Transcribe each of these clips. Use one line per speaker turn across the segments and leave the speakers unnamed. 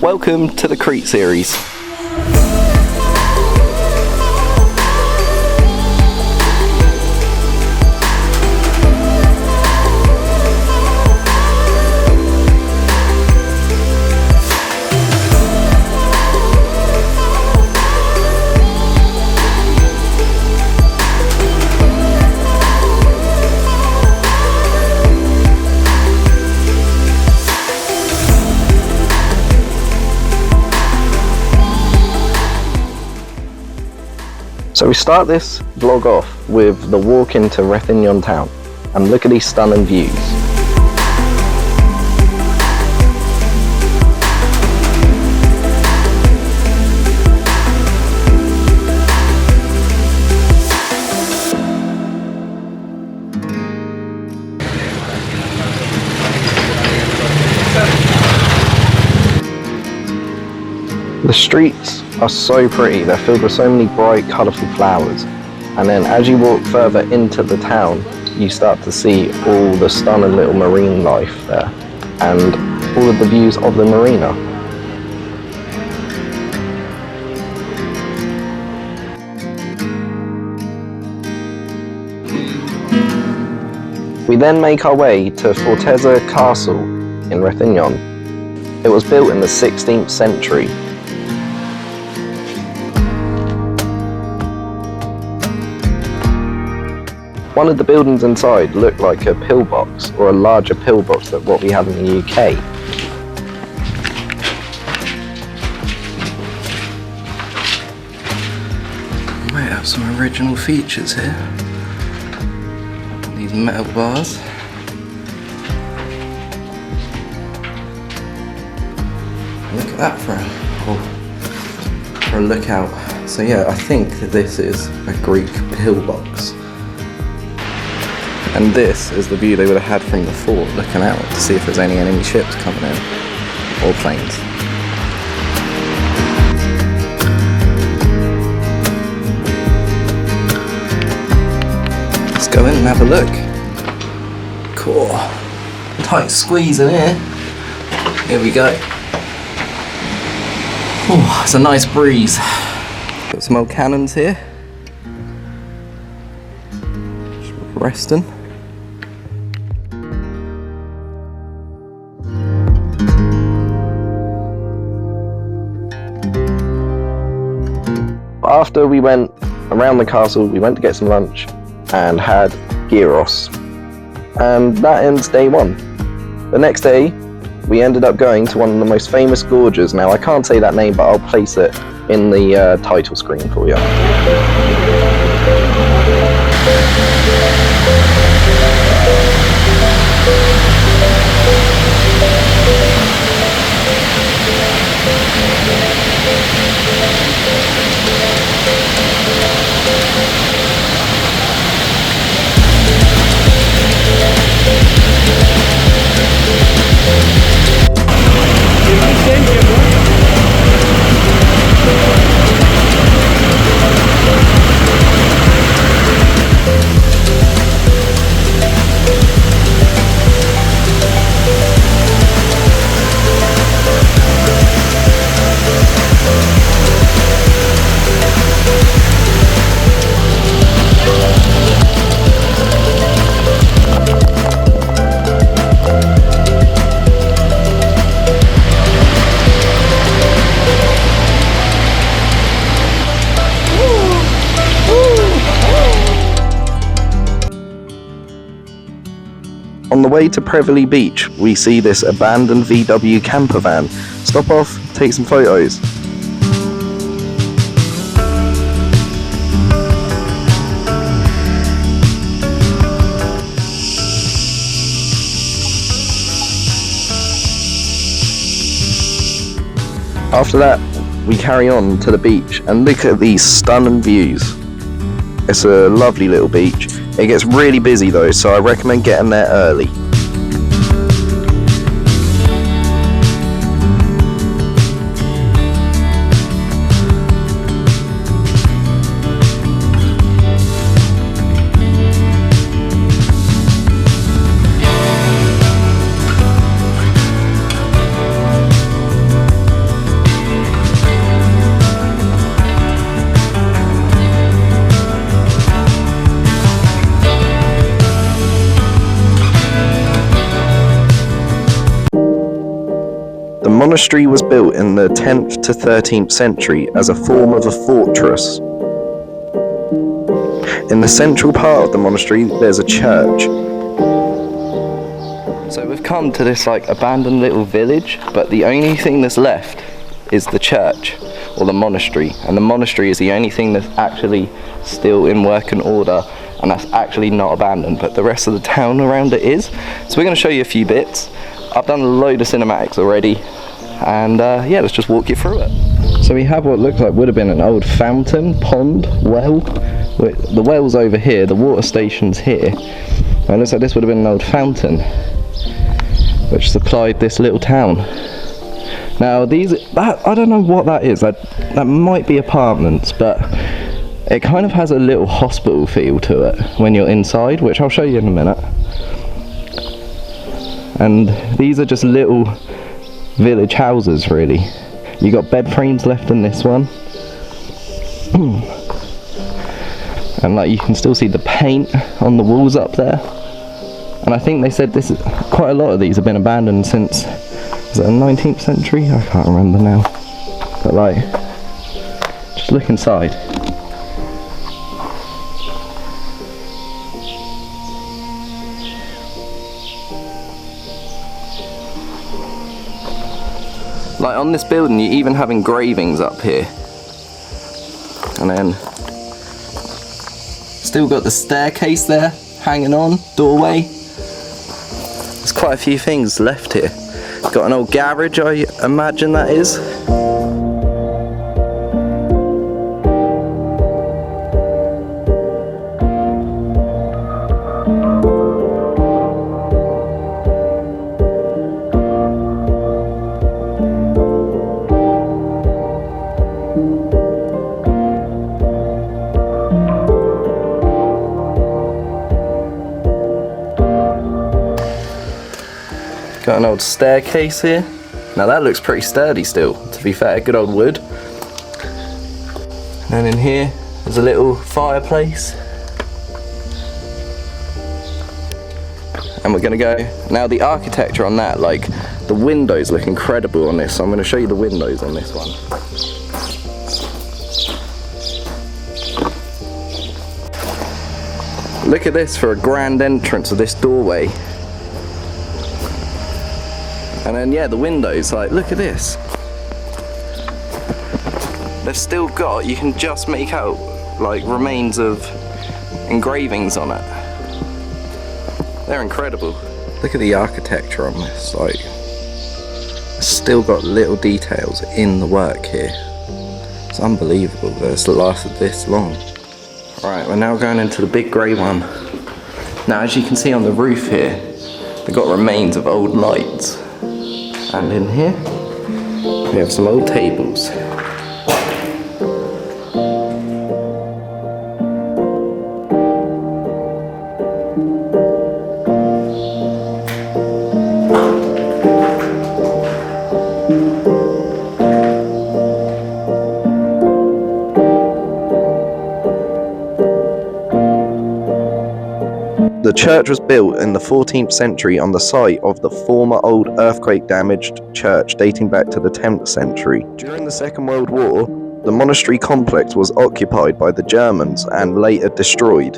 Welcome to the Crete series. So we start this vlog off with the walk into Rethymnon town, and look at these stunning views. The streets are so pretty, they're filled with so many bright, colourful flowers. And then as you walk further into the town, you start to see all the stunning little marine life there, and all of the views of the marina. We then make our way to Fotezza Castle in Rethymnon. It was built in the 16th century. One of the buildings inside looked like a pillbox, or a larger pillbox than what we have in the UK. Might have some original features here. These metal bars. Look at that for a lookout. So yeah, I think that this is a Greek pillbox. And this is the view they would have had from the fort, looking out to see if there's any enemy ships coming in, or planes. Let's go in and have a look. Cool. Tight squeeze in here. Here we go. Oh, it's a nice breeze. Got some old cannons here. Just resting. After we went around the castle, we went to get some lunch and had gyros, and that ends day one. The next day we ended up going to one of the most famous gorges. Now I can't say that name, but I'll place it in the title screen for you. On the way to Preveli beach, we see this abandoned VW camper van. Stop off, take some photos. After that, we carry on to the beach and look at these stunning views. It's a lovely little beach. It gets really busy though, so I recommend getting there early. monastery was built in the 10th to 13th century as a form of a fortress. In the central part of the monastery there's a church. So we've come to this like abandoned little village, but the only thing that's left is the church, or the monastery, and the monastery is the only thing that's actually still in working order, and that's actually not abandoned, but the rest of the town around it is. So we're going to show you a few bits. I've done a load of cinematics already, and yeah, let's just walk you through it. So we have what looks like would have been an old fountain, pond, well. The well's over here, the water station's here, and it looks like this would have been an old fountain which supplied this little town. Now I don't know what that is, that might be apartments, but it kind of has a little hospital feel to it when you're inside, which I'll show you in a minute. And these are just little village houses really. You got bed frames left in this one. And like you can still see the paint on the walls up there. And I think they said this is quite a lot of these have been abandoned since, is it the 19th century? I can't remember now. But like, just look inside. Like on this building you even have engravings up here. And then still got the staircase there hanging on, doorway. There's quite a few things left here. Got an old garage, I imagine that is. Got an old staircase here. Now that looks pretty sturdy still, to be fair, good old wood. And in here, there's a little fireplace. And we're gonna go, now the architecture on that, like the windows look incredible on this, so I'm gonna show you the windows on this one. Look at this for a grand entrance of this doorway. And then yeah, the windows, like look at this. They've still got, you can just make out like remains of engravings on it. They're incredible. Look at the architecture on this, like it's still got little details in the work here. It's unbelievable that it's lasted this long. Right, we're now going into the big grey one. Now as you can see on the roof here, they've got remains of old lights. And in here, we have some old tables. The church was built in the 14th century on the site of the former old earthquake-damaged church dating back to the 10th century. During the Second World War, the monastery complex was occupied by the Germans and later destroyed.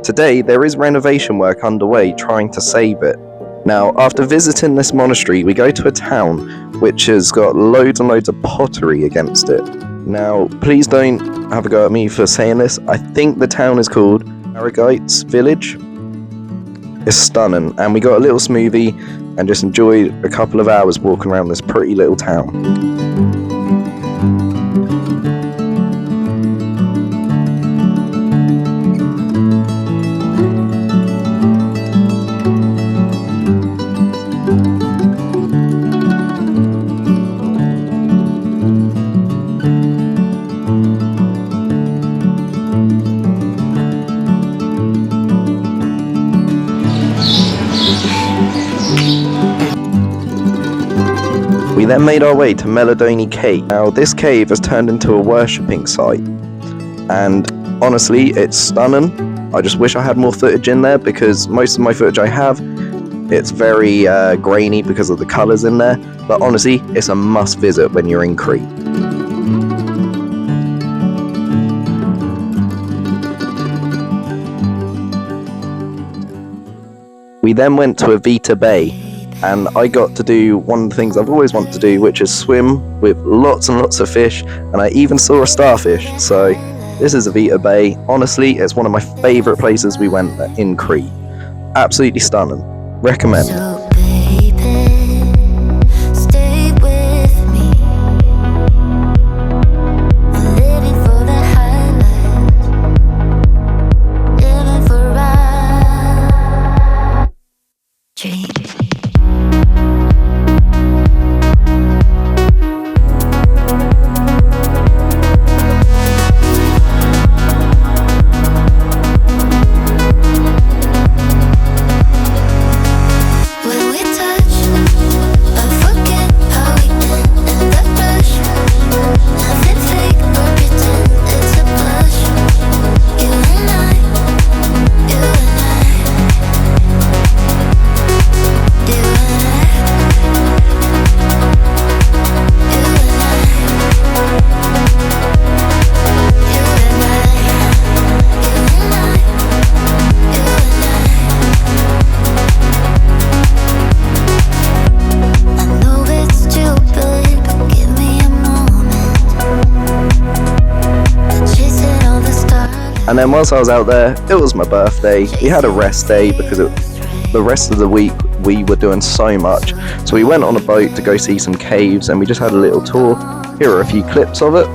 Today, there is renovation work underway trying to save it. Now, after visiting this monastery, we go to a town which has got loads and loads of pottery against it. Now, please don't have a go at me for saying this. I think the town is called Margarites Village. It's stunning, and we got a little smoothie and just enjoyed a couple of hours walking around this pretty little town. We then made our way to Melidoni Cave. Now this cave has turned into a worshipping site, and honestly it's stunning. I just wish I had more footage in there because most of my footage I have It's very grainy because of the colours in there, but honestly, it's a must visit when you're in Crete. We then went to Evita Bay, and I got to do one of the things I've always wanted to do, which is swim with lots and lots of fish, and I even saw a starfish. So this is Evita Bay. Honestly, it's one of my favourite places we went in Crete. Absolutely stunning. Recommend.
So baby, stay with me. Living for the highlights, living for our dreams.
And then once I was out there, it was my birthday. We had a rest day because the rest of the week we were doing so much. So we went on a boat to go see some caves, and we just had a little tour. Here are a few clips of it.